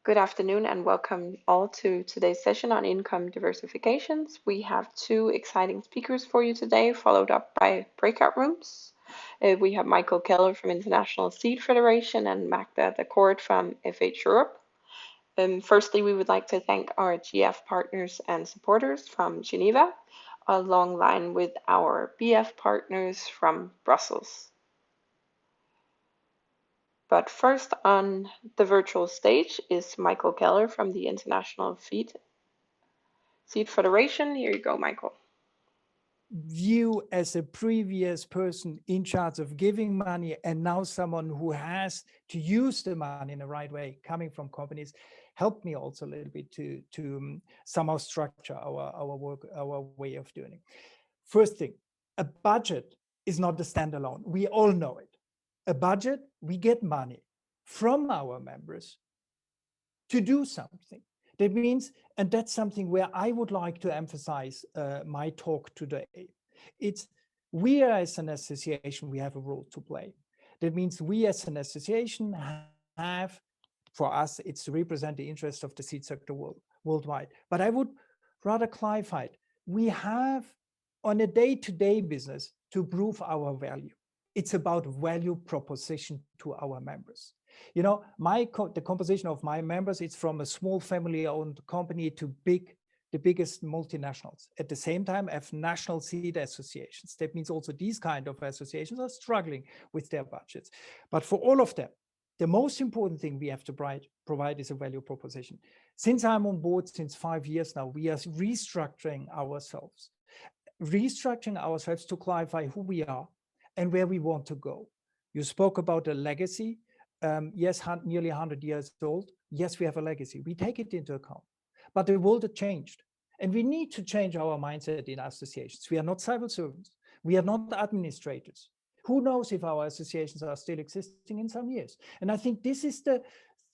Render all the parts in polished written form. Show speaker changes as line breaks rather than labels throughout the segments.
Good afternoon and welcome all to today's session on income diversifications. We have two exciting speakers for you today, followed up by breakout rooms. We have Michael Keller from International Seed Federation and Magda Daccord from FH Europe. Firstly, we would like to thank our GF partners and supporters from Geneva, along line with our BF partners from Brussels. But first on the virtual stage is Michael Keller from the International Seed Federation. Here you go, Michael.
You as a previous person in charge of giving money and now someone who has to use the money in the right way coming from companies helped me also a little bit to somehow structure our work, our way of doing it. First thing, a budget is not a standalone. We all know it. A budget, we get money from our members to do something. That means, and that's something where I would like to emphasize my talk today. It's we as an association, we have a role to play. That means we as an association have, for us, it's to represent the interest of the seed sector worldwide. But I would rather clarify it. We have on a day-to-day business to prove our value. It's about value proposition to our members. You know, the composition of my members, it's from a small family-owned company to the biggest multinationals. At the same time, I have national seed associations. That means also these kind of associations are struggling with their budgets. But for all of them, the most important thing we have to provide is a value proposition. Since I'm on board since 5 years now, we are restructuring ourselves to clarify who we are and where we want to go. You spoke about a legacy. Yes, nearly 100 years old. Yes, we have a legacy. We take it into account. But the world has changed. And we need to change our mindset in associations. We are not civil servants. We are not administrators. Who knows if our associations are still existing in some years? And I think this is the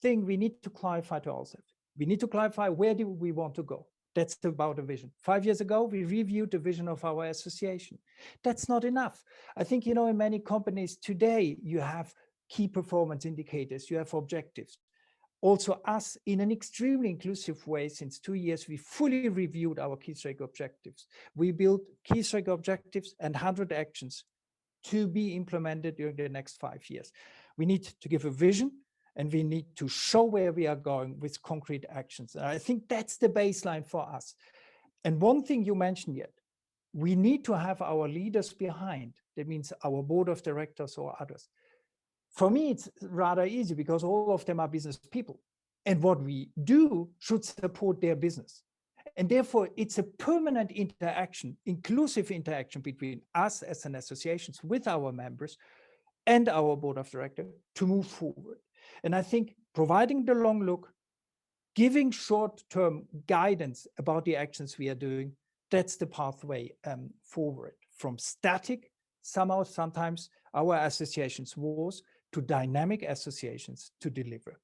thing we need to clarify to ourselves. We need to clarify where do we want to go. That's about a vision. 5 years ago, we reviewed the vision of our association. That's not enough. I think, you know, in many companies today, you have key performance indicators, you have objectives. Also us, in an extremely inclusive way, since 2 years, we fully reviewed our key strategic objectives. We built key strategic objectives and 100 actions to be implemented during the next 5 years. We need to give a vision and we need to show where we are going with concrete actions. And I think that's the baseline for us. And one thing you mentioned yet, we need to have our leaders behind. That means our board of directors or others. For me, it's rather easy because all of them are business people. And what we do should support their business. And therefore, it's a permanent interaction, inclusive interaction between us as an association with our members and our board of directors to move forward. And I think providing the long look, giving short-term guidance about the actions we are doing, that's the pathway forward. From static, sometimes our associations was, to dynamic associations to deliver.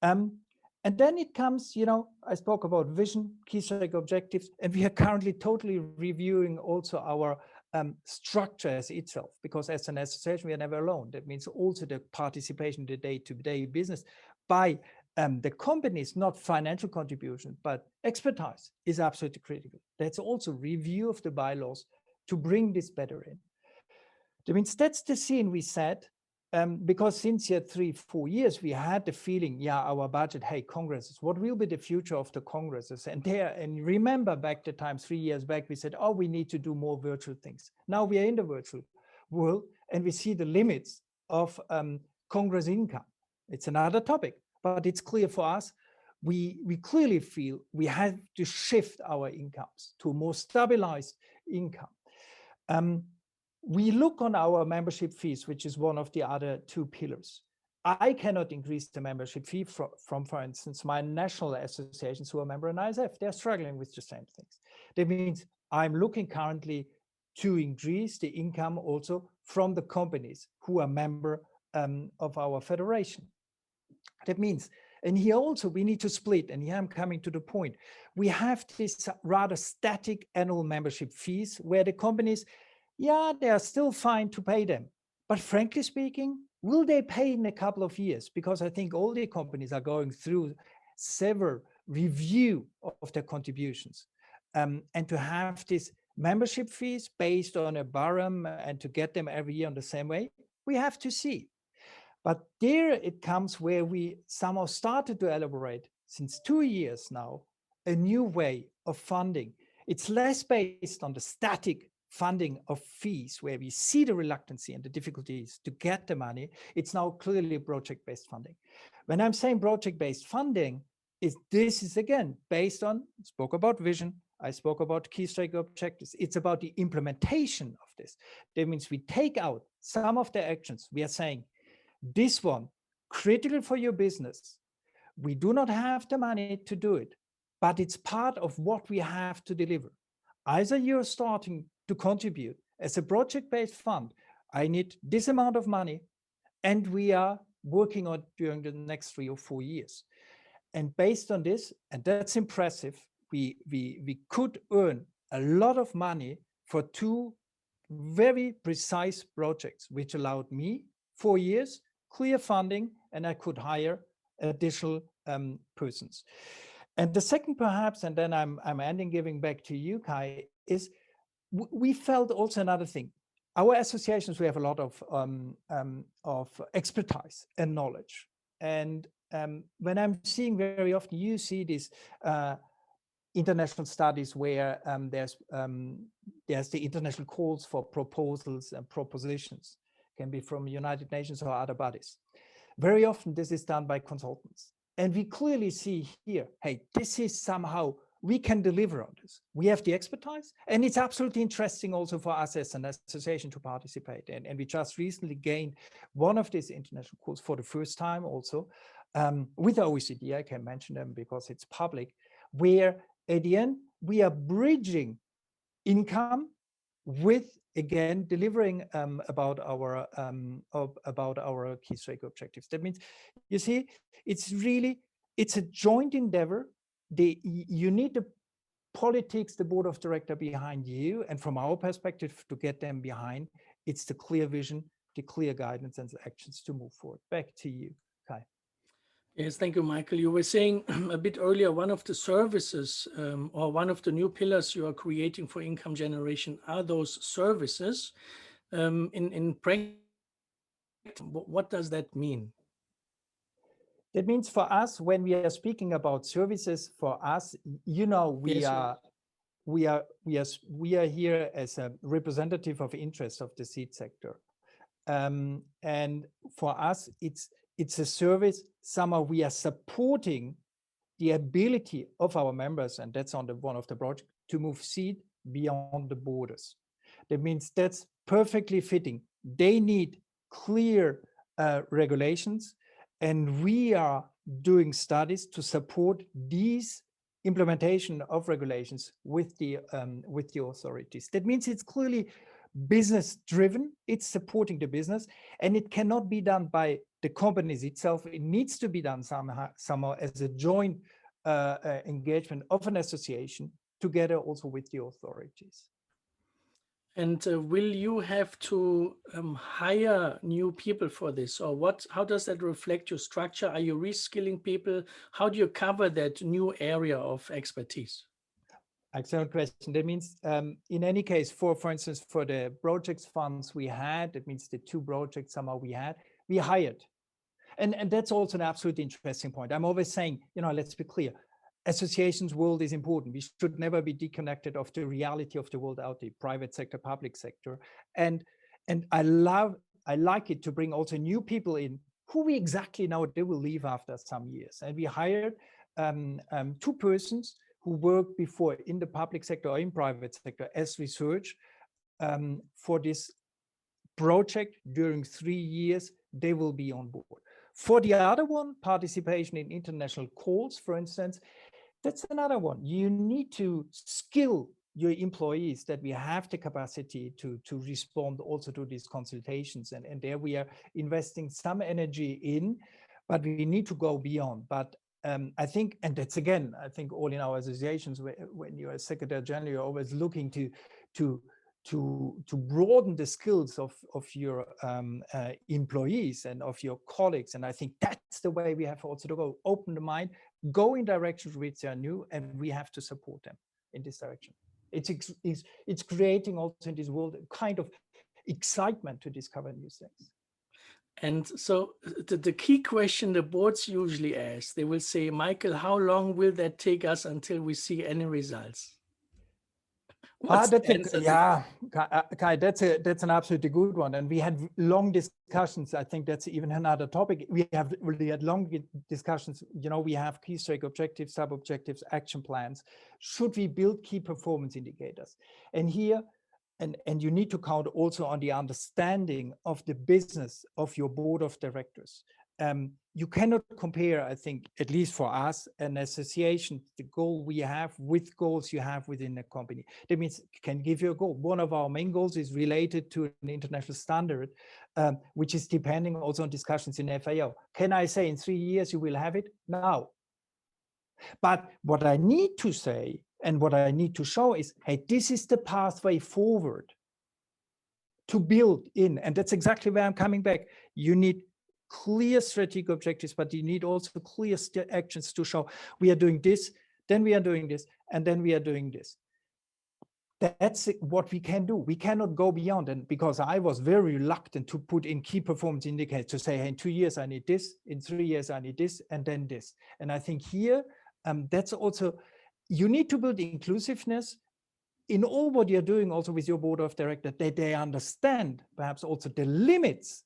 And then it comes, you know, I spoke about vision, key strategic objectives, and we are currently totally reviewing also our structure as itself, because as an association, we are never alone. That means also the participation in the day-to-day business by the companies, not financial contribution, but expertise is absolutely critical. That's also review of the bylaws to bring this better in. That means that's the scene we set. Because since 3-4 years, we had the feeling, yeah, our budget, hey, congresses, what will be the future of the congresses? And remember back the time 3 years back, we said, oh, we need to do more virtual things. Now we are in the virtual world and we see the limits of Congress income. It's another topic, but it's clear for us. We clearly feel we have to shift our incomes to a more stabilized income. We look on our membership fees, which is one of the other two pillars. I cannot increase the membership fee from, for instance, my national associations who are member in ISF. They're struggling with the same things. That means I'm looking currently to increase the income also from the companies who are member of our federation. That means, and here also we need to split, and here I'm coming to the point. We have this rather static annual membership fees where the companies, yeah, they are still fine to pay them. But frankly speaking, will they pay in a couple of years? Because I think all the companies are going through several review of their contributions, and to have this membership fees based on a barem and to get them every year on the same way, we have to see. But there it comes where we somehow started to elaborate since 2 years now, a new way of funding. It's less based on the static funding of fees where we see the reluctancy and the difficulties to get the money. It's now clearly project-based funding. When I'm saying project-based funding, this is again based on, spoke about vision, I spoke about key strategic objectives. It's about the implementation of this. That means we take out some of the actions. We are saying, this one, critical for your business. We do not have the money to do it, but it's part of what we have to deliver. Either you're starting to contribute as a project-based fund, I need this amount of money, and we are working on during the next 3 or 4 years. And based on this, and that's impressive, we could earn a lot of money for 2 very precise projects, which allowed me 4 years, clear funding, and I could hire additional persons. And the second, perhaps, and then I'm ending giving back to you, Kai, is we felt also another thing. Our associations, we have a lot of expertise and knowledge. And when I'm seeing very often, you see these international studies where there's the international calls for proposals and propositions, can be from United Nations or other bodies. Very often this is done by consultants. And we clearly see here, hey, this is somehow, we can deliver on this. We have the expertise, and it's absolutely interesting also for us as an association to participate. And we just recently gained one of these international calls for the first time also with OECD. I can mention them because it's public, where at the end, we are bridging income with, again, delivering about our key strategic objectives. That means, you see, it's a joint endeavor. You need the politics, the board of directors behind you, and from our perspective, to get them behind, it's the clear vision, the clear guidance, and the actions to move forward. Back to you, Kai.
Yes, thank you, Michael. You were saying a bit earlier, one of the services or one of the new pillars you are creating for income generation are those services. In practice, what does that mean?
That means for us, when we are speaking about services, for us, you know, we are here as a representative of interest of the seed sector, and for us, it's a service. Somehow we are supporting the ability of our members, and that's on one of the projects, to move seed beyond the borders. That means that's perfectly fitting. They need clear regulations, and we are doing studies to support these implementation of regulations with the authorities. That means it's clearly business driven, it's supporting the business, and it cannot be done by the companies itself. It needs to be done somehow as a joint engagement of an association together also with the authorities.
And will you have to hire new people for this, or what? How does that reflect your structure? Are you reskilling people? How do you cover that new area of expertise?
Excellent question. That means, in any case, for instance, for the projects funds we had, that means the 2 projects somehow we hired. And that's also an absolutely interesting point. I'm always saying, you know, let's be clear. Associations world is important. We should never be disconnected of the reality of the world out there, private sector, public sector. And I like it to bring also new people in who we exactly know they will leave after some years. And we hired 2 persons who worked before in the public sector or in private sector as research for this project. During 3 years, they will be on board. For the other one, participation in international calls, for instance, that's another one. You need to skill your employees that we have the capacity to respond also to these consultations. And there we are investing some energy in, but we need to go beyond. But I think, and that's again, I think all in our associations, when you're a Secretary General, you're always looking to broaden the skills of your employees and of your colleagues. And I think that's the way we have also to go, open the mind, go in directions which are new, and we have to support them in this direction. It's creating also in this world a kind of excitement to discover new things.
And so the key question the boards usually ask, they will say, Michael, how long will that take us until we see any results?
Yeah, Kai, that's an absolutely good one. And we had long discussions. I think that's even another topic. We had long discussions. You know, we have key stake objectives, sub-objectives, action plans. Should we build key performance indicators? And here, and you need to count also on the understanding of the business of your board of directors. You cannot compare, I think, at least for us, an association, the goal we have with goals you have within a company. That means can give you a goal. One of our main goals is related to an international standard, which is depending also on discussions in FAO. Can I say in 3 years you will have it? No. But what I need to say and what I need to show is, hey, this is the pathway forward to build in. And that's exactly where I'm coming back. You need clear strategic objectives, but you need also clear actions to show we are doing this, then we are doing this, and then we are doing this. That's what we can do. We cannot go beyond. And because I was very reluctant to put in key performance indicators to say, hey, in 2 years, I need this, in 3 years, I need this, and then this. And I think here, that's also, you need to build inclusiveness in all what you're doing also with your board of directors, that they understand perhaps also the limits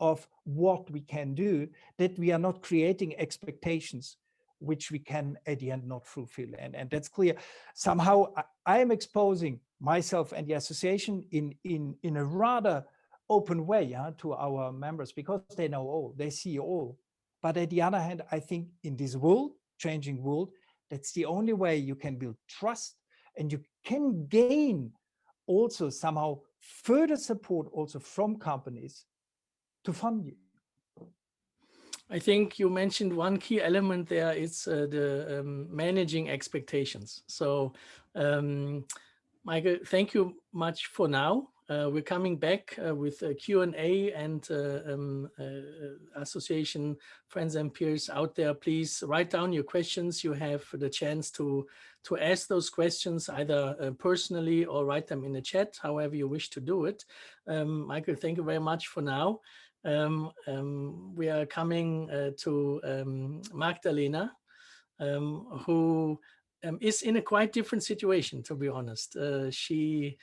of what we can do, that we are not creating expectations which we can at the end not fulfill. And that's clear. Somehow I am exposing myself and the association in a rather open way to our members, because they know all, they see all. But at the other hand, I think in this world, changing world, that's the only way you can build trust, and you can gain also somehow further support also from companies to fund you.
I think you mentioned one key element there. It's the managing expectations. So, Michael, thank you much for now. We're coming back with a Q&A, and association friends and peers out there, please write down your questions. You have the chance to ask those questions either personally or write them in the chat, however you wish to do it. Michael, thank you very much for now. We are coming to Magdalena, who is in a quite different situation, to be honest. She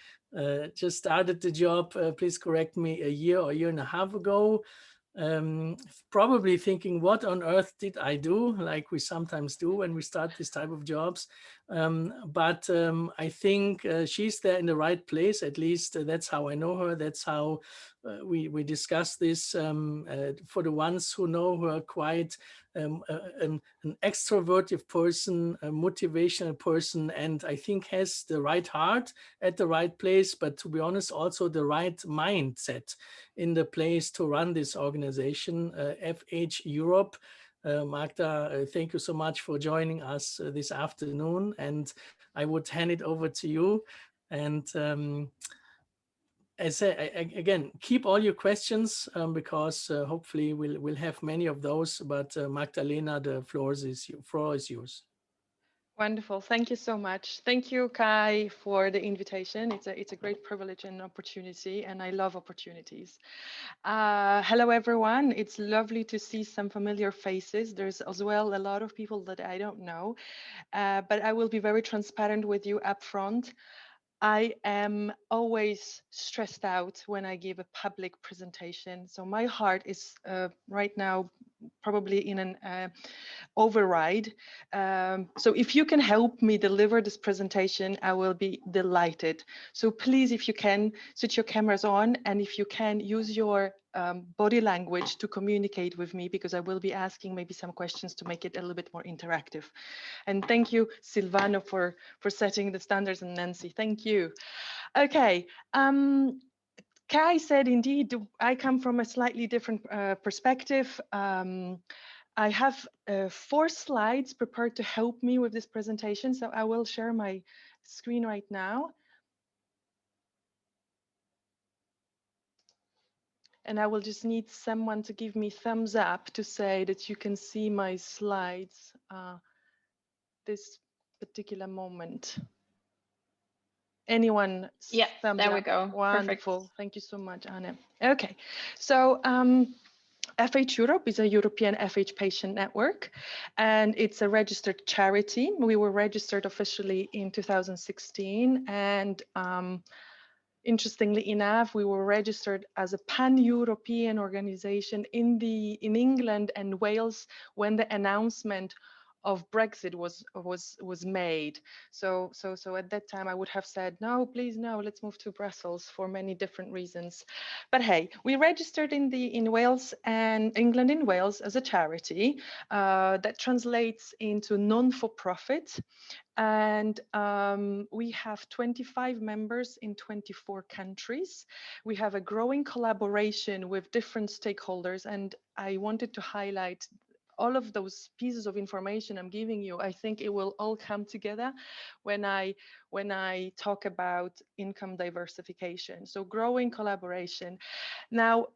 just started the job, please correct me, a year or year and a half ago. Probably thinking, what on earth did I do, like we sometimes do when we start this type of jobs. But I think she's there in the right place. At least that's how I know her. That's how we discuss this. For the ones who know her, quite an extroverted person, a motivational person, and I think has the right heart at the right place, but to be honest, also the right mindset in the place to run this organization, FH Europe. Magda, thank you so much for joining us this afternoon, and I would hand it over to you. And as again, keep all your questions because hopefully we'll have many of those. But Magdalena, the floor is yours.
Wonderful. Thank you so much. Thank you, Kai, for the invitation. It's a great privilege and opportunity, and I love opportunities. Hello, everyone. It's lovely to see some familiar faces. There's as well a lot of people that I don't know, but I will be very transparent with you up front. I am always stressed out when I give a public presentation. So my heart is right now probably in an override. So if you can help me deliver this presentation, I will be delighted. So please, if you can, switch your cameras on, and if you can, use your body language to communicate with me, because I will be asking maybe some questions to make it a little bit more interactive. And thank you, Silvano, for setting the standards, and Nancy, thank you. Okay. Kai said, indeed, I come from a slightly different perspective. I have 4 slides prepared to help me with this presentation, so I will share my screen right now. And I will just need someone to give me thumbs up to say that you can see my slides this particular moment. Anyone?
Yeah,
thumbs
there
up?
we go.
Wonderful.
Perfect.
Thank you so much, Anne. Okay, so FH Europe is a European FH patient network, and it's a registered charity. We were registered officially in 2016, and interestingly enough, we were registered as a pan-European organization in England and Wales when the announcement of Brexit was made. So at that time I would have said, no, please, no, let's move to Brussels for many different reasons. But hey, we registered in Wales and England and Wales as a charity that translates into non-for-profit. And we have 25 members in 24 countries. We have a growing collaboration with different stakeholders, and I wanted to highlight all of those pieces of information I'm giving you. I think it will all come together when I talk about income diversification. So growing collaboration. Now,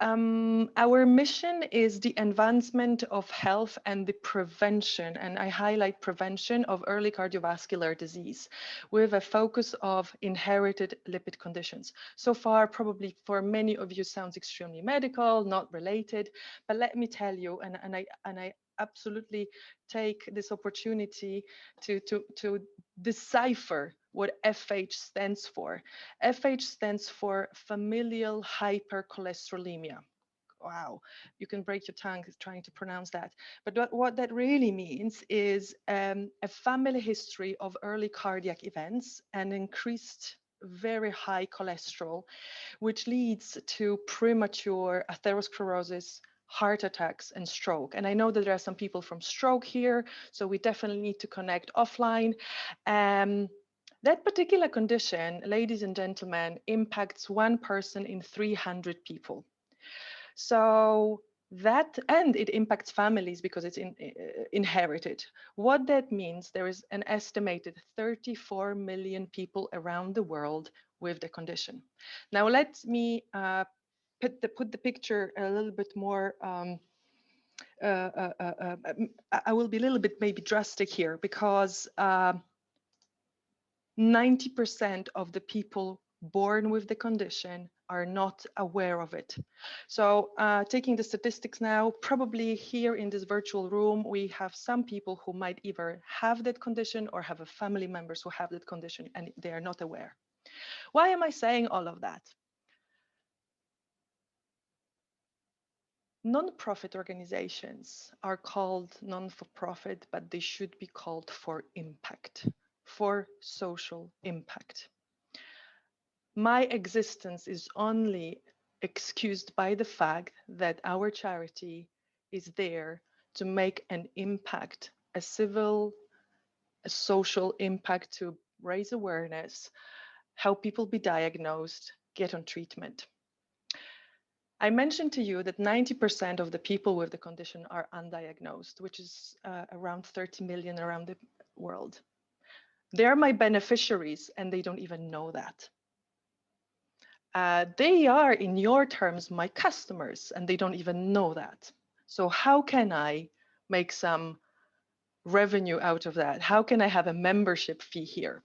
our mission is the advancement of health and the prevention, and I highlight prevention of early cardiovascular disease with a focus of inherited lipid conditions. So far, probably for many of you sounds extremely medical, not related, but let me tell you, and I absolutely take this opportunity to decipher what FH stands for. FH stands for familial hypercholesterolemia. Wow, you can break your tongue trying to pronounce that. But what that really means is a family history of early cardiac events and increased very high cholesterol, which leads to premature atherosclerosis, heart attacks, and stroke. And I know that there are some people from stroke here, so we definitely need to connect offline. That particular condition, ladies and gentlemen, impacts 1 person in 300 people. So and it impacts families because it's inherited. What that means, there is an estimated 34 million people around the world with the condition. Now let me put the picture a little bit more. I will be a little bit maybe drastic here because 90% of the people born with the condition are not aware of it. So taking the statistics now, probably here in this virtual room, we have some people who might either have that condition or have a family members who have that condition and they are not aware. Why am I saying all of that? Non-profit organizations are called non-for-profit, but they should be called for impact, for social impact. My existence is only excused by the fact that our charity is there to make an impact, a civil, a social impact, to raise awareness, help people be diagnosed, get on treatment. I mentioned to you that 90% of the people with the condition are undiagnosed, which is around 30 million around the world. They're my beneficiaries and they don't even know that. They are, in your terms, my customers, and they don't even know that. So how can I make some revenue out of that? How can I have a membership fee here?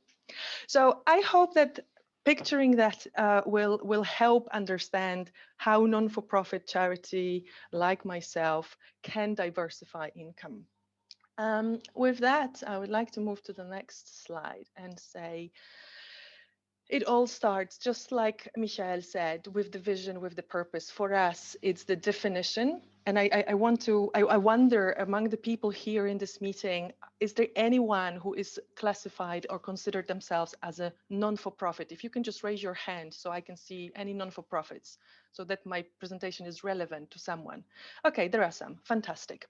So I hope that picturing that will help understand how non-for-profit charity like myself can diversify income. With that, I would like to move to the next slide and say, it all starts, just like Michael said, with the vision, with the purpose. For us, it's the definition. And I wonder among the people here in this meeting, is there anyone who is classified or considered themselves as a non-for-profit? If you can just raise your hand so I can see any non-for-profits, so that my presentation is relevant to someone. Okay, there are some. Fantastic.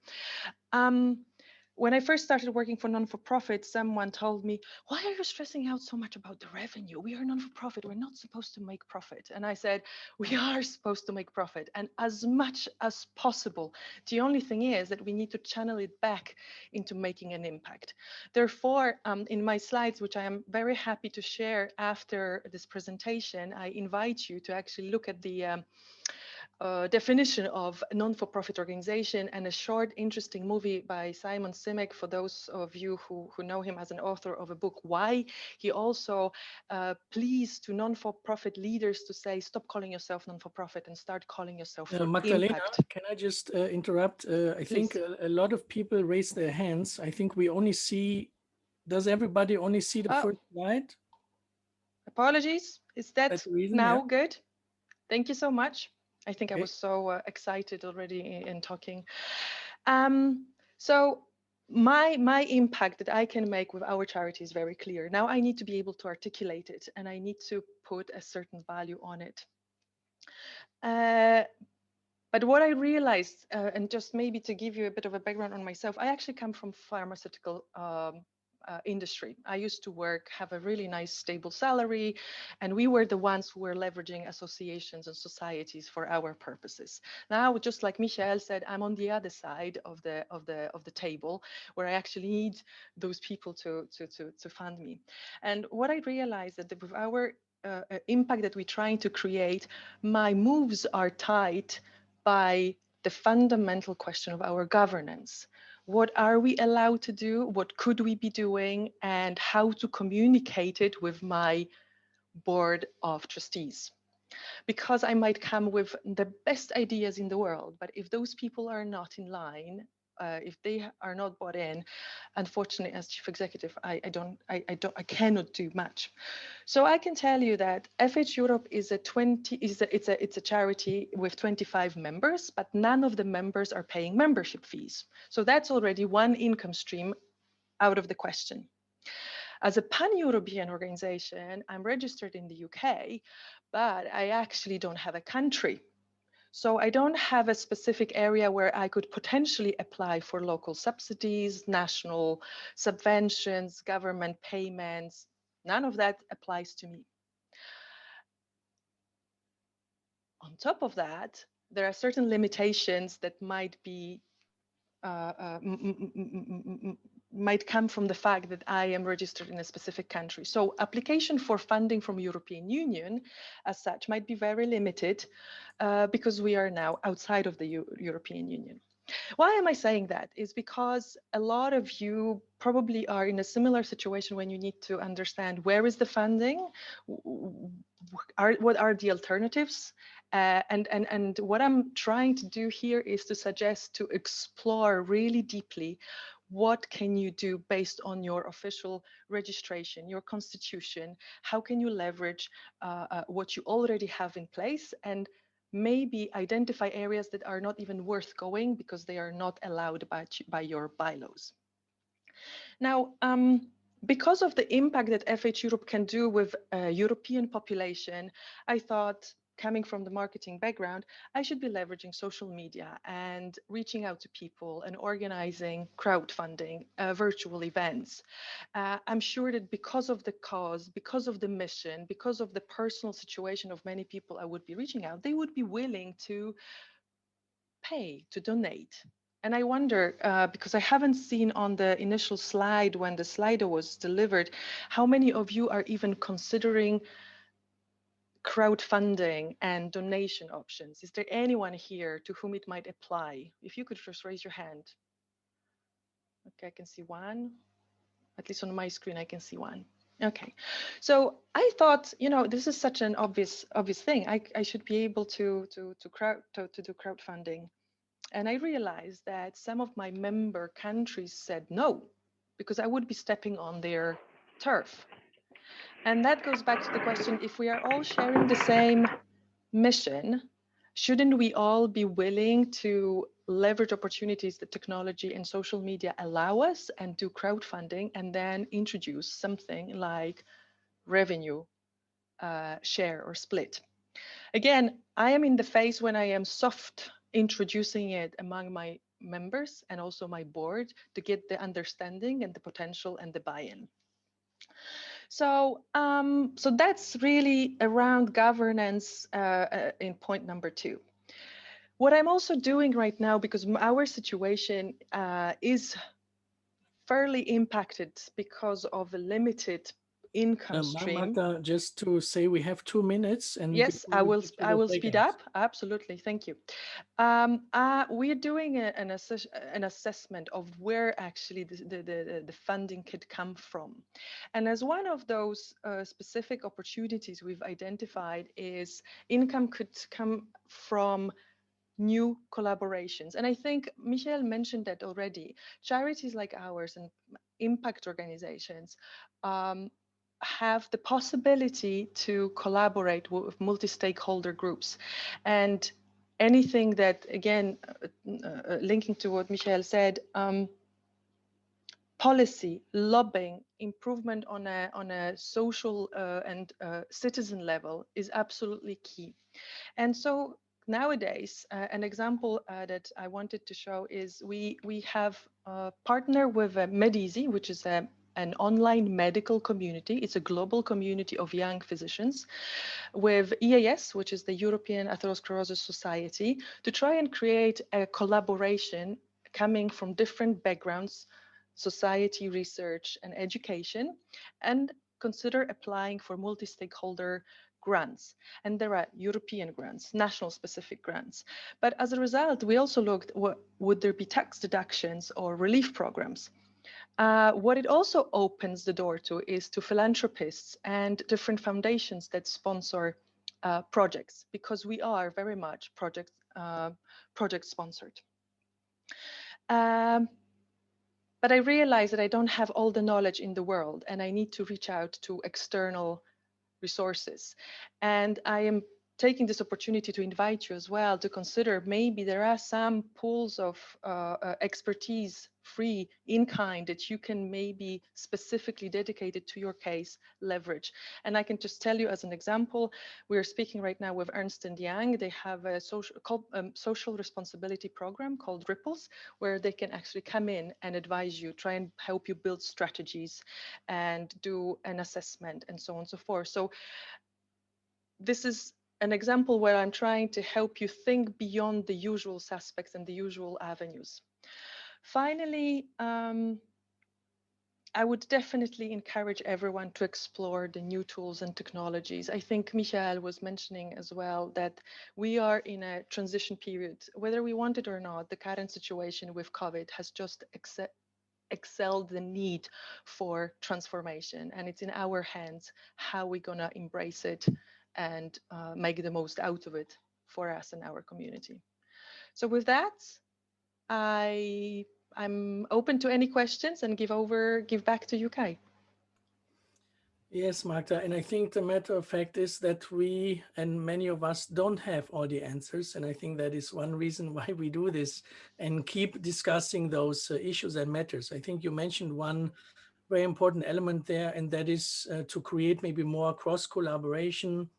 When I first started working for non-for-profit, someone told me, why are you stressing out so much about the revenue? We are non-for-profit, we're not supposed to make profit. And I said, we are supposed to make profit, and as much as possible. The only thing is that we need to channel it back into making an impact. Therefore, in my slides, which I am very happy to share after this presentation, I invite you to actually look at the definition of a non-for-profit organization and a short, interesting movie by Simon Sinek, for those of you who know him as an author of a book, Why. He also pleads to non-for-profit leaders to say, stop calling yourself non-for-profit and start calling yourself for
Magdalena,
impact.
can I just interrupt? I think a lot of people raise their hands. I think we only see, does everybody only see the first slide?
Apologies. Is that
reason,
now
yeah.
good? Thank you so much. I think
Okay.
I was so excited already in talking. So my impact that I can make with our charity is very clear. Now I need to be able to articulate it, and I need to put a certain value on it. But what I realized, and just maybe to give you a bit of a background on myself, I actually come from pharmaceutical industry. I used to work, have a really nice stable salary, and we were the ones who were leveraging associations and societies for our purposes. Now, just like Michael said, I'm on the other side of the table, where I actually need those people to fund me. And what I realized that with our impact that we're trying to create, my moves are tied by the fundamental question of our governance. What are we allowed to do? What could we be doing? And how to communicate it with my board of trustees? Because I might come with the best ideas in the world, but if those people are not in line, if they are not bought in, unfortunately, as chief executive, I cannot do much. So I can tell you that FH Europe is it's a charity with 25 members, but none of the members are paying membership fees. So that's already one income stream out of the question. As a pan-European organization, I'm registered in the UK, but I actually don't have a country. So I don't have a specific area where I could potentially apply for local subsidies, national subventions, government payments. None of that applies to me. On top of that, there are certain limitations that might be might come from the fact that I am registered in a specific country. So application for funding from European Union as such might be very limited because we are now outside of the European Union. Why am I saying that? Is because a lot of you probably are in a similar situation when you need to understand where is the funding, what are the alternatives, and what I'm trying to do here is to suggest to explore really deeply what can you do based on your official registration, your constitution, how can you leverage what you already have in place, and maybe identify areas that are not even worth going because they are not allowed by your bylaws. Now, because of the impact that FH Europe can do with a European population, I thought, coming from the marketing background, I should be leveraging social media and reaching out to people and organizing crowdfunding, virtual events. I'm sure that because of the cause, because of the mission, because of the personal situation of many people I would be reaching out, they would be willing to pay, to donate. And I wonder, because I haven't seen on the initial slide when the slider was delivered, how many of you are even considering crowdfunding and donation options? Is there anyone here to whom it might apply? If you could just raise your hand. Okay, I can see one. At least on my screen, I can see one. Okay, so I thought, you know, this is such an obvious thing. I should be able to do crowdfunding. And I realized that some of my member countries said no, because I would be stepping on their turf. And that goes back to the question, if we are all sharing the same mission, shouldn't we all be willing to leverage opportunities that technology and social media allow us and do crowdfunding and then introduce something like revenue share or split? Again, I am in the phase when I am soft introducing it among my members and also my board to get the understanding and the potential and the buy-in. So, so that's really around governance in point number 2. What I'm also doing right now, because our situation is fairly impacted because of a limited income stream.
Magda, just to say we have 2 minutes, and
yes, I will speed
breakouts.
up. Absolutely, thank you. We're doing an assessment of where actually the funding could come from, and as one of those specific opportunities we've identified is income could come from new collaborations. And I think Michael mentioned that already. Charities like ours and impact organizations have the possibility to collaborate with multi-stakeholder groups. And anything that, again, linking to what Michael said, policy, lobbying, improvement on a social and citizen level is absolutely key. And so nowadays, an example that I wanted to show is we have partnered with Medizi, which is an online medical community. It's a global community of young physicians, with EAS, which is the European Atherosclerosis Society, to try and create a collaboration coming from different backgrounds, society, research, and education, and consider applying for multi-stakeholder grants. And there are European grants, national specific grants. But as a result, we also looked, would there be tax deductions or relief programs? What it also opens the door to is to philanthropists and different foundations that sponsor projects, because we are very much project sponsored. But I realize that I don't have all the knowledge in the world, and I need to reach out to external resources. And I am taking this opportunity to invite you as well to consider maybe there are some pools of expertise, free, in kind, that you can maybe specifically dedicated to your case leverage. And I can just tell you as an example, we're speaking right now with Ernst & Young. They have a social responsibility program called Ripples, where they can actually come in and advise you, try and help you build strategies and do an assessment and so on and so forth. So this is an example where I'm trying to help you think beyond the usual suspects and the usual avenues. Finally, I would definitely encourage everyone to explore the new tools and technologies. I think Michael was mentioning as well that we are in a transition period. Whether we want it or not, the current situation with COVID has just excelled the need for transformation. And it's in our hands how we're gonna embrace it and make the most out of it for us and our community. So with that, I'm open to any questions and give back to you, Kai.
Yes, Magda, and I think the matter of fact is that we and many of us don't have all the answers, and I think that is one reason why we do this and keep discussing those issues and matters. I think you mentioned one very important element there, and that is to create maybe more cross-collaboration,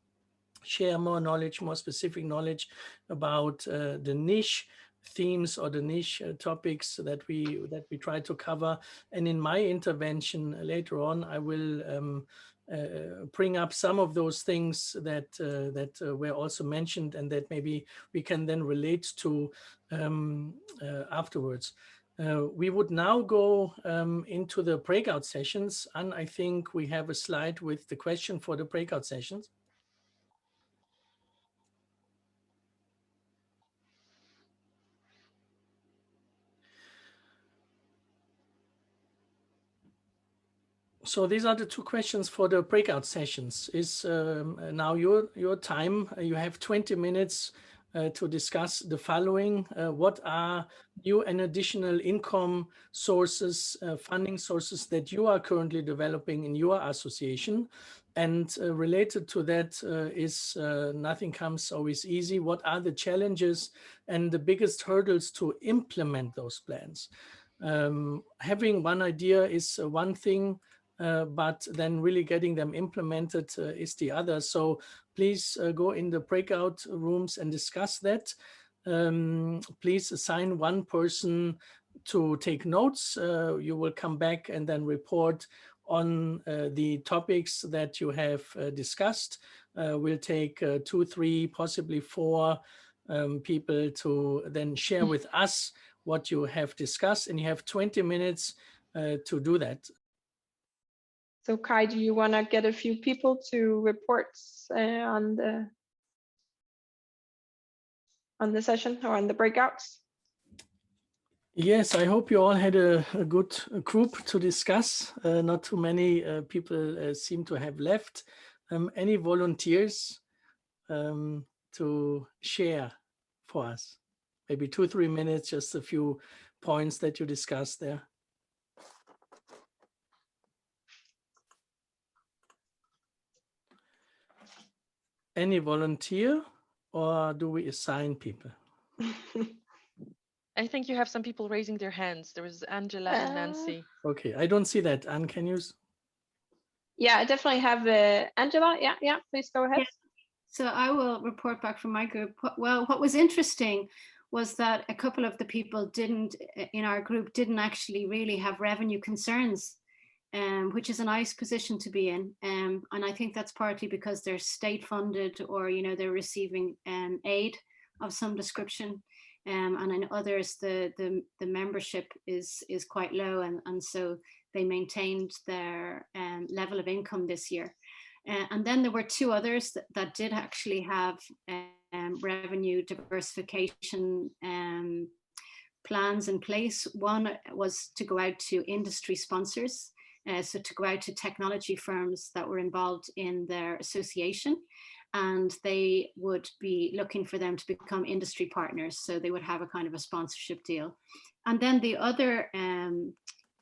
share more knowledge, more specific knowledge about the niche themes or the niche topics that we try to cover. And in my intervention later on, I will bring up some of those things that were also mentioned and that maybe we can then relate to afterwards. We would now go into the breakout sessions, and I think we have a slide with the question for the breakout sessions. So these are the two questions for the breakout sessions. Is now your time. You have 20 minutes to discuss the following. What are new and additional income sources, funding sources that you are currently developing in your association? And related to that is nothing comes always easy. What are the challenges and the biggest hurdles to implement those plans? Having one idea is one thing, but then really getting them implemented is the other. So please go in the breakout rooms and discuss that. Please assign one person to take notes. You will come back and then report on the topics that you have discussed. We'll take 2, 3, possibly 4 people to then share with us what you have discussed, and you have 20 minutes to do that.
So Kai, do you want to get a few people to report on the session or on the breakouts?
Yes, I hope you all had a good group to discuss. Not too many people seem to have left. Any volunteers to share for us? Maybe 2-3 minutes, just a few points that you discussed there. Any volunteer, or do we assign people?
I think you have some people raising their hands. There was Angela and Nancy.
Okay, I don't see that. Anne, can you?
Yeah, I definitely have Angela. Yeah, please go ahead.
Yeah. So I will report back from my group. Well, what was interesting was that a couple of the people in our group didn't actually really have revenue concerns, which is a nice position to be in. And I think that's partly because they're state funded, or they're receiving aid of some description. And in others, the membership is quite low, and so they maintained their level of income this year. And then there were two others that did actually have revenue diversification plans in place. One was to go out to industry sponsors, so to go out to technology firms that were involved in their association, and they would be looking for them to become industry partners. So they would have a kind of a sponsorship deal. And then the other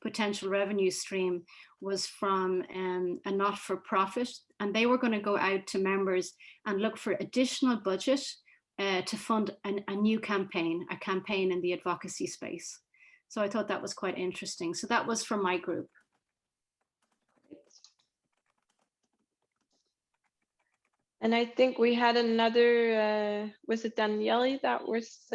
potential revenue stream was from a not-for-profit, and they were going to go out to members and look for additional budget to fund a new campaign, a campaign in the advocacy space. So I thought that was quite interesting. So that was from my group.
And I think we had another, was it Daniele that was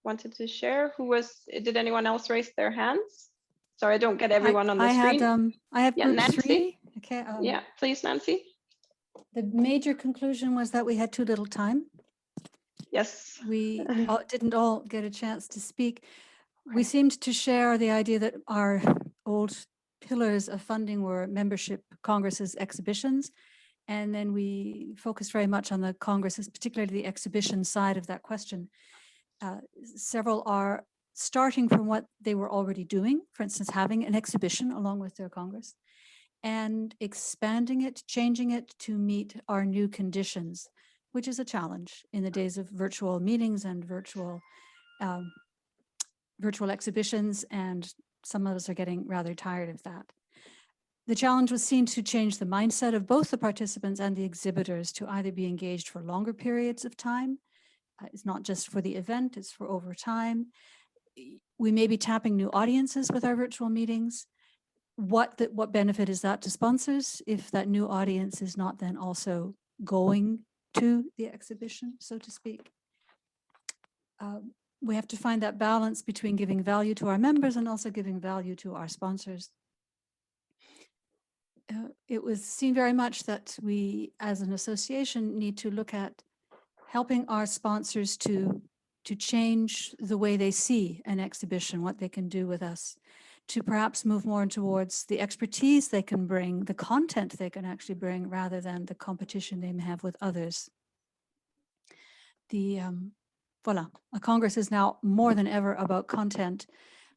wanted to share? Did anyone else raise their hands? Sorry, I don't get everyone on the screen.
I have group
Nancy?
3. Okay.
Yeah, please, Nancy.
The major conclusion was that we had too little time.
Yes.
We didn't all get a chance to speak. We seemed to share the idea that our old pillars of funding were membership, congresses, exhibitions. And then we focused very much on the congresses, particularly the exhibition side of that question. Several are starting from what they were already doing, for instance, having an exhibition along with their congress, and expanding it, changing it to meet our new conditions, which is a challenge in the days of virtual meetings and virtual exhibitions, and some of us are getting rather tired of that. The challenge was seen to change the mindset of both the participants and the exhibitors to either be engaged for longer periods of time. It's not just for the event, it's for over time. We may be tapping new audiences with our virtual meetings. What benefit is that to sponsors if that new audience is not then also going to the exhibition, so to speak? We have to find that balance between giving value to our members and also giving value to our sponsors. It was seen very much that we, as an association, need to look at helping our sponsors to change the way they see an exhibition, what they can do with us, to perhaps move more towards the expertise they can bring, the content they can actually bring, rather than the competition they may have with others. Voilà, a Congress is now more than ever about content.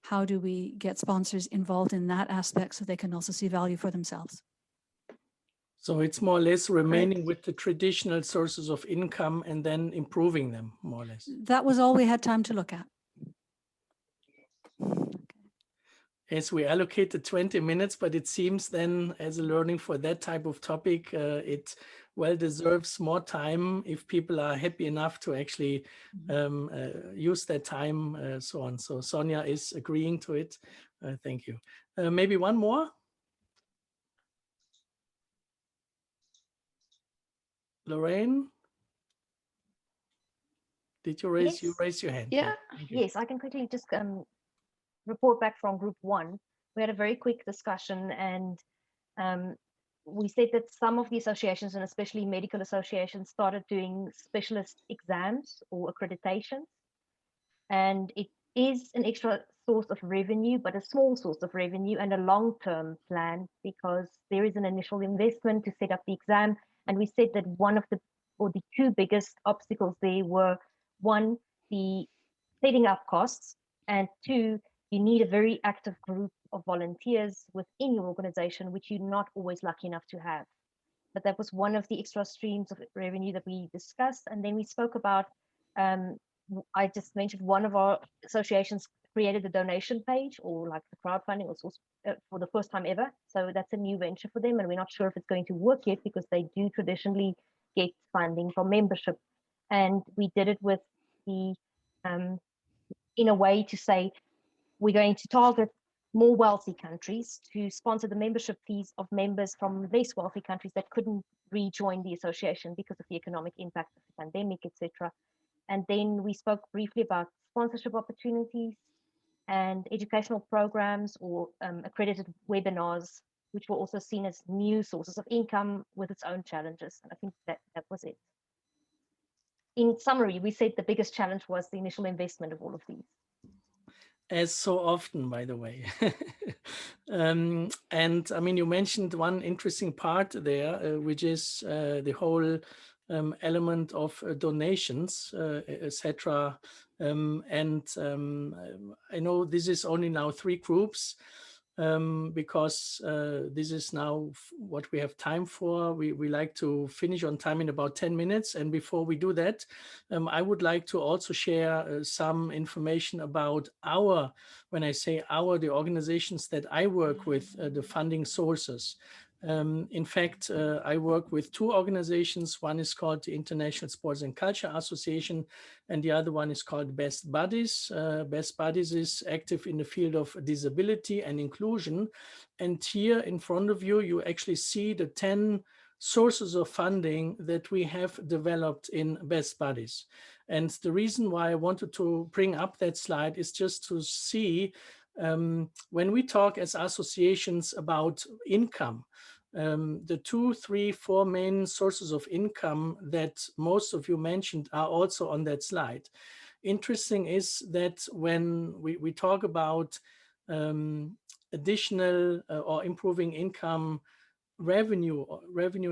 How do we get sponsors involved in that aspect so they can also see value for themselves?
So it's more or less remaining with the traditional sources of income and then improving them, more or less.
That was all we had time to look at.
As we allocated 20 minutes, but it seems then as a learning for that type of topic, it well deserves more time if people are happy enough to actually use that time, so on. So Sonia is agreeing to it. Thank you. Maybe one more? Lorraine? Did you raise,
Yes.
raise your hand?
Yeah.
Yes, I can quickly just report back from group 1. We had a very quick discussion, and we said that some of the associations, and especially medical associations, started doing specialist exams or accreditations. And it is an extra source of revenue, but a small source of revenue and a long-term plan, because there is an initial investment to set up the exam. And we said that one of the two biggest obstacles there were, one, the setting up costs, and two, you need a very active group of volunteers within your organization, which you're not always lucky enough to have. But that was one of the extra streams of revenue that we discussed. And then we spoke about, I just mentioned one of our associations created a donation page, or like the crowdfunding, for the first time ever. So that's a new venture for them, and we're not sure if it's going to work yet, because they do traditionally get funding from membership. And we did it with the, in a way to say, we're going to target more wealthy countries to sponsor the membership fees of members from less wealthy countries that couldn't rejoin the association because of the economic impact of the pandemic, etc. And then we spoke briefly about sponsorship opportunities and educational programs, or accredited webinars, which were also seen as new sources of income with its own challenges. And I think that was it. In summary, we said the biggest challenge was the initial investment of all of these.
As so often, by the way. And I mean, you mentioned one interesting part there, which is the whole element of donations, etc. I know this is only now 3 groups, because this is now what we have time for. We like to finish on time in about 10 minutes. And before we do that, I would like to also share some information about when I say the organizations that I work with, the funding sources. In fact, I work with 2 organizations. One is called the International Sports and Culture Association, and the other one is called Best Buddies. Best Buddies is active in the field of disability and inclusion. And here in front of you, you actually see the 10 sources of funding that we have developed in Best Buddies. And the reason why I wanted to bring up that slide is just to see, when we talk as associations about income, the 2, 3, 4 main sources of income that most of you mentioned are also on that slide. Interesting is that when we talk about additional or improving income, revenue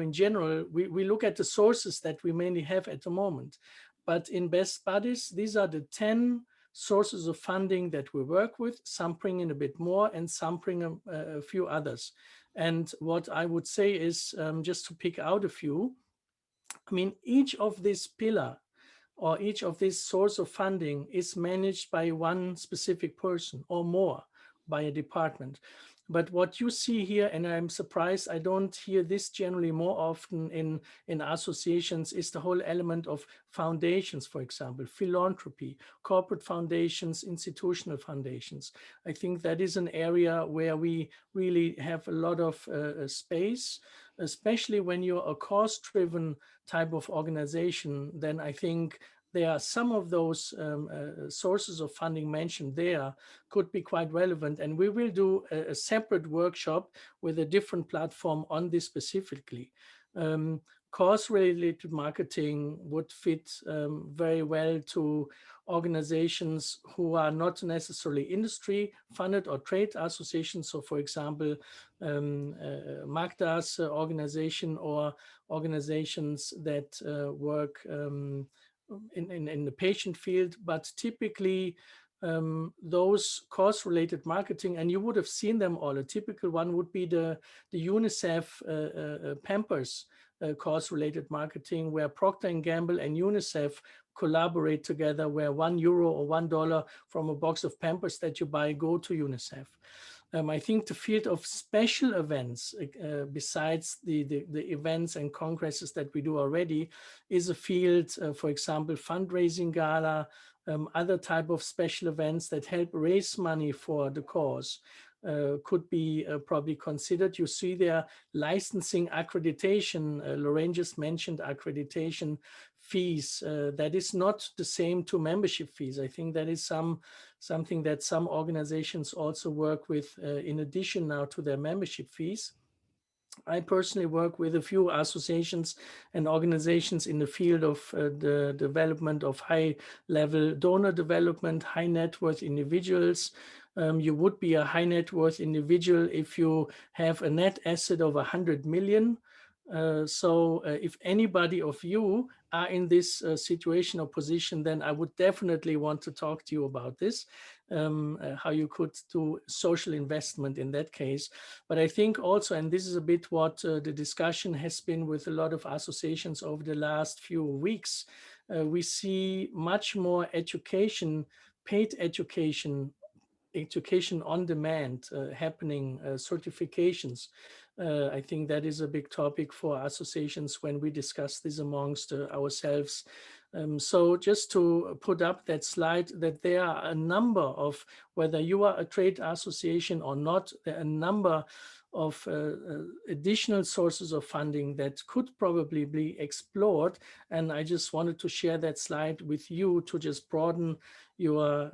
in general, we look at the sources that we mainly have at the moment. But in Best Buddies, these are the 10 sources of funding that we work with. Some bring in a bit more and some bring a few others. And what I would say is, just to pick out a few, I mean, each of this pillar or each of this source of funding is managed by one specific person or more by a department. But what you see here, and I'm surprised I don't hear this generally more often in associations, is the whole element of foundations, for example, philanthropy, corporate foundations, institutional foundations. I think that is an area where we really have a lot of space, especially when you're a cause-driven type of organization. Then I think there are some of those sources of funding mentioned there could be quite relevant. And we will do a separate workshop with a different platform on this specifically. Cause-related marketing would fit very well to organizations who are not necessarily industry funded or trade associations. So for example, Magda's organization, or organizations that work in the patient field, but typically those cause-related marketing, and you would have seen them all. A typical one would be the UNICEF Pampers cause-related marketing, where Procter & Gamble and UNICEF collaborate together, where €1 or $1 from a box of Pampers that you buy go to UNICEF. I think the field of special events, besides the events and congresses that we do already, is a field, for example, fundraising gala, other type of special events that help raise money for the cause. Could be probably considered. You see there licensing, accreditation. Lorraine just mentioned accreditation fees. That is not the same to membership fees. I think that is something that some organizations also work with in addition now to their membership fees. I personally work with a few associations and organizations in the field of the development of high-level donor development, high net worth individuals. You would be a high net worth individual if you have a net asset of 100 million. So if anybody of you are in this situation or position, then I would definitely want to talk to you about this, how you could do social investment in that case. But I think also, and this is a bit what the discussion has been with a lot of associations over the last few weeks, we see much more education, paid education on demand happening, certifications. I think that is a big topic for associations when we discuss this amongst ourselves. So just to put up that slide, that there are a number of, whether you are a trade association or not, there are a number of additional sources of funding that could probably be explored. And I just wanted to share that slide with you to just broaden your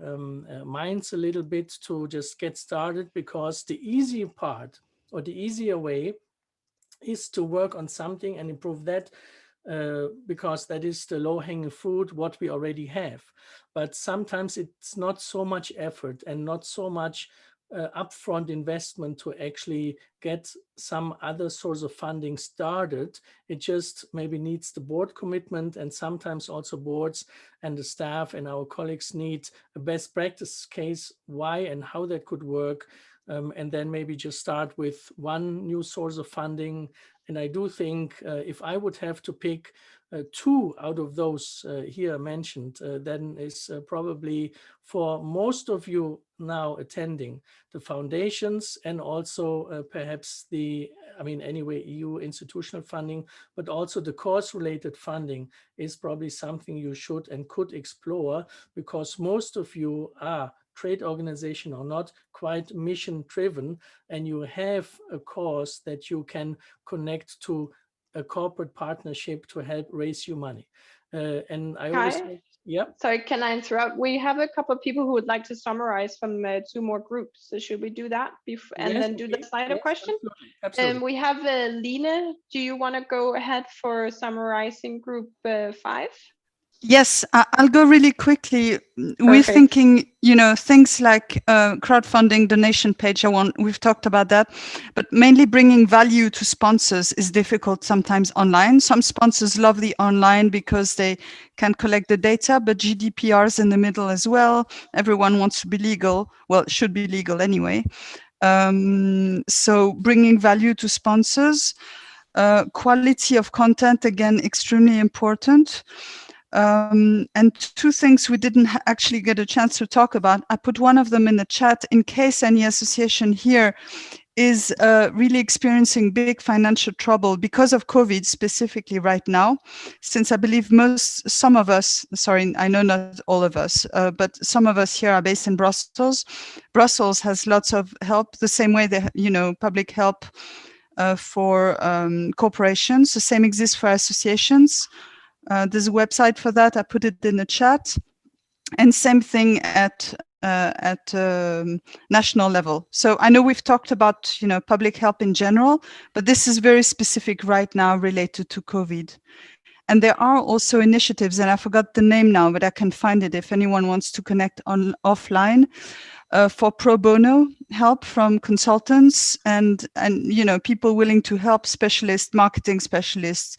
minds a little bit, to just get started, because the easy part or the easier way is to work on something and improve that, because that is the low-hanging fruit, what we already have. But sometimes it's not so much effort and not so much upfront investment to actually get some other source of funding started. It just maybe needs the board commitment, and sometimes also boards and the staff and our colleagues need a best practice case, why and how that could work. And then maybe just start with one new source of funding. And I do think if I would have to pick 2 out of those here mentioned, then is probably for most of you now attending, the foundations, and also perhaps anyway, EU institutional funding, but also the course-related funding is probably something you should and could explore, because most of you are, trade organization or not, quite mission driven, and you have a cause that you can connect to a corporate partnership to help raise you money. And I always, yeah.
Sorry, can I interrupt? We have a couple of people who would like to summarize from 2 more groups. So should we do that before, and
Yes,
then do the slide of question?
Absolutely.
We have Line. Do you want to go ahead for summarizing group 5?
Yes, I'll go really quickly.
Perfect.
We're thinking, things like crowdfunding, donation page. We've talked about that, but mainly bringing value to sponsors is difficult sometimes online. Some sponsors love the online because they can collect the data, but GDPR is in the middle as well. Everyone wants to be legal. Well, it should be legal anyway. So bringing value to sponsors, quality of content, again, extremely important. And 2 things we didn't actually get a chance to talk about. I put one of them in the chat in case any association here is really experiencing big financial trouble because of COVID, specifically right now, since I believe some of us, sorry, I know not all of us, but some of us here are based in Brussels. Brussels has lots of help, the same way that, public help for corporations. The same exists for associations. There's a website for that. I put it in the chat. And same thing at national level. So I know we've talked about, public help in general, but this is very specific right now related to COVID. And there are also initiatives, and I forgot the name now, but I can find it if anyone wants to connect offline. For pro bono help from consultants and people willing to help, specialists, marketing specialists,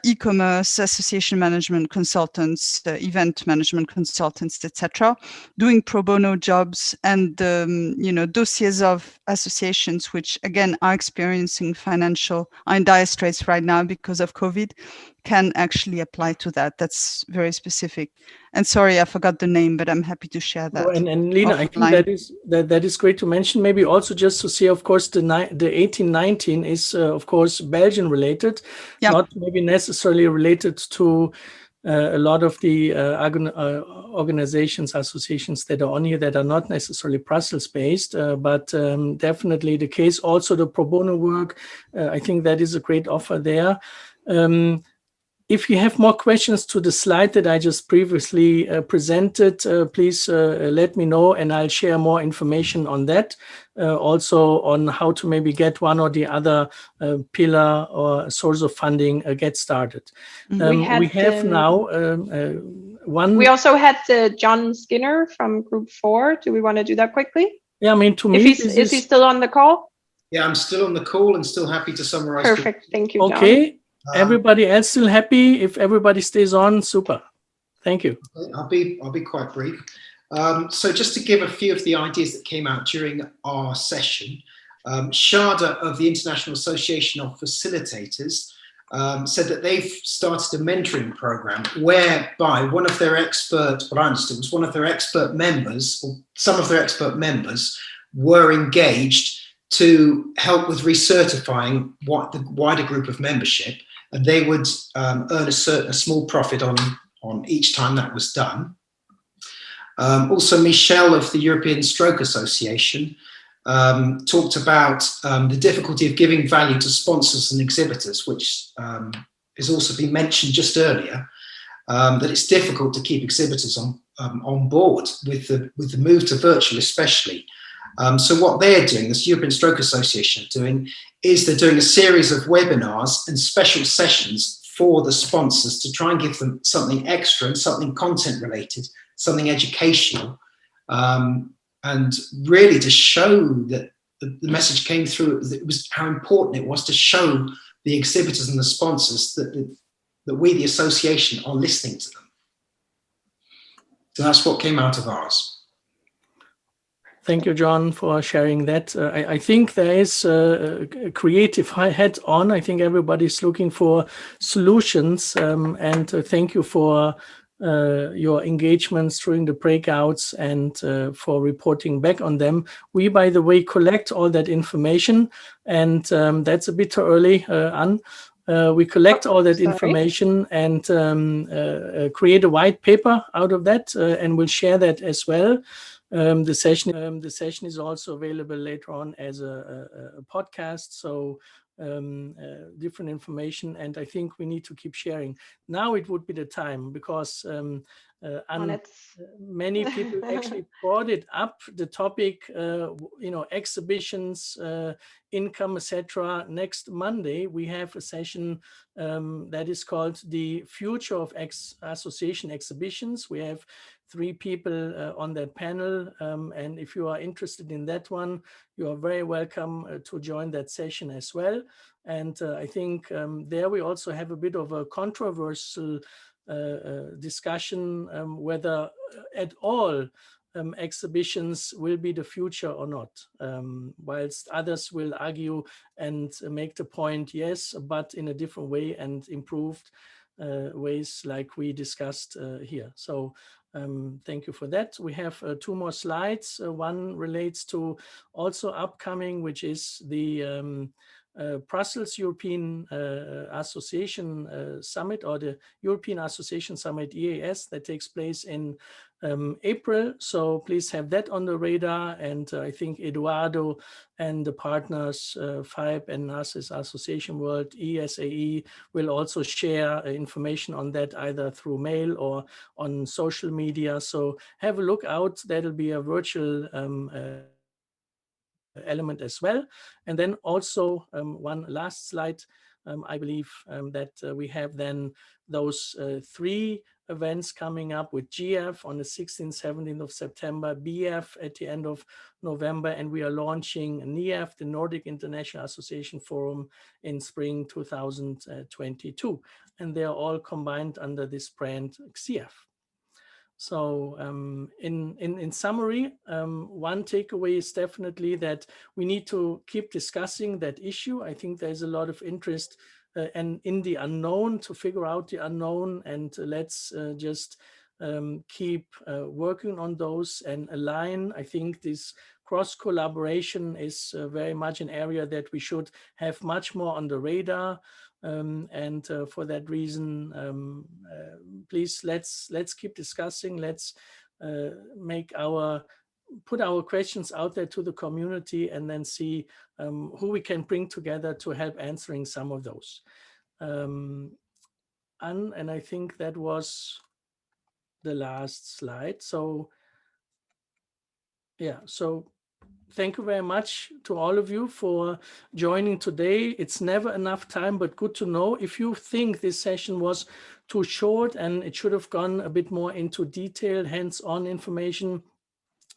e-commerce, association management consultants, event management consultants, etc., doing pro bono jobs, and dossiers of associations which again are experiencing are in dire straits right now because of COVID, can actually apply to that. That's very specific. And sorry, I forgot the name, but I'm happy to share that.
And Lina, offline. I think that is great to mention. Maybe also just to say, of course, the 1819 is, of course, Belgian related, yep. Not maybe necessarily related to a lot of the organizations, associations that are on here that are not necessarily Brussels-based, but definitely the case. Also, the pro bono work, I think that is a great offer there. If you have more questions to the slide that I just previously presented, please let me know, and I'll share more information on that. Also on how to maybe get one or the other pillar or source of funding get started. We have now one.
We also had John Skinner from Group 4. Do we want to do that quickly?
Yeah, I mean, to
If
me,
is he still on the call?
Yeah, I'm still on the call and still happy to summarize.
Perfect. Thank you, John.
Okay. Everybody else still happy? If everybody stays on, super. Thank you.
I'll be quite brief. So just to give a few of the ideas that came out during our session, Shada of the International Association of Facilitators said that they've started a mentoring program whereby one of their expert, what I understood was one of their expert members, or some of their expert members, were engaged to help with recertifying what the wider group of membership, and they would earn a small profit on each time that was done. Also, Michelle of the European Stroke Association talked about the difficulty of giving value to sponsors and exhibitors, which has also been mentioned just earlier, that it's difficult to keep exhibitors on board with the move to virtual especially. So what they're doing, this European Stroke Association are doing, is they're doing a series of webinars and special sessions for the sponsors to try and give them something extra and something content related, something educational, and really to show that the message came through. It was how important it was to show the exhibitors and the sponsors that we, the association, are listening to them. So that's what came out of ours.
Thank you, John, for sharing that. I think there is a creative head on. I think everybody's looking for solutions, and thank you for your engagements during the breakouts and for reporting back on them. We, by the way, collect all that information, and that's a bit too early, Anne. We collect all that information and create a white paper out of that, and we'll share that as well. The session is also available later on as a podcast, so different information, and I think we need to keep sharing. Now it would be the time, because many people actually brought it up, the topic, exhibitions, income, etc. Next Monday we have a session that is called the Future of Association Exhibitions. We have 3 people on that panel, and if you are interested in that one, you are very welcome to join that session as well. And I think there we also have a bit of a controversial discussion whether at all exhibitions will be the future or not, whilst others will argue and make the point, yes, but in a different way and improved ways like we discussed here. So thank you for that. We have 2 more slides. One relates to also upcoming, which is the Brussels European Association Summit, or the European Association Summit EAS, that takes place in April. So please have that on the radar. And I think Eduardo and the partners, FIBE and NASIS Association World, ESAE, will also share information on that either through mail or on social media. So have a look out. That'll be a virtual element as well. And then also one last slide, I believe that we have then those 3 events coming up with GF on the 16th, 17th of September, BF at the end of November, and we are launching NIAF, the Nordic International Association Forum, in spring 2022. And they are all combined under this brand CF. So in summary, one takeaway is definitely that we need to keep discussing that issue. I think there's a lot of interest and in the unknown, to figure out the unknown, and let's just keep working on those and align. I think this cross collaboration is very much an area that we should have much more on the radar. And for that reason, please let's keep discussing. Let's put our questions out there to the community, and then see who we can bring together to help answering some of those. And I think that was the last slide. So yeah, so thank you very much to all of you for joining today. It's never enough time, but good to know. If you think this session was too short and it should have gone a bit more into detailed, hands-on information,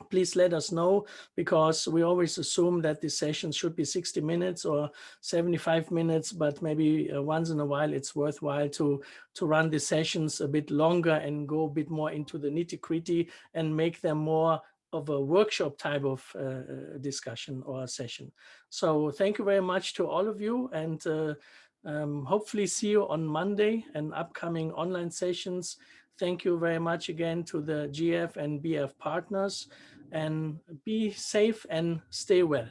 please let us know, because we always assume that the session should be 60 minutes or 75 minutes, but maybe once in a while it's worthwhile to run the sessions a bit longer and go a bit more into the nitty-gritty and make them more of a workshop type of discussion or session. So thank you very much to all of you, and hopefully see you on Monday and upcoming online sessions. Thank you very much again to the GF and BF partners, and be safe and stay well.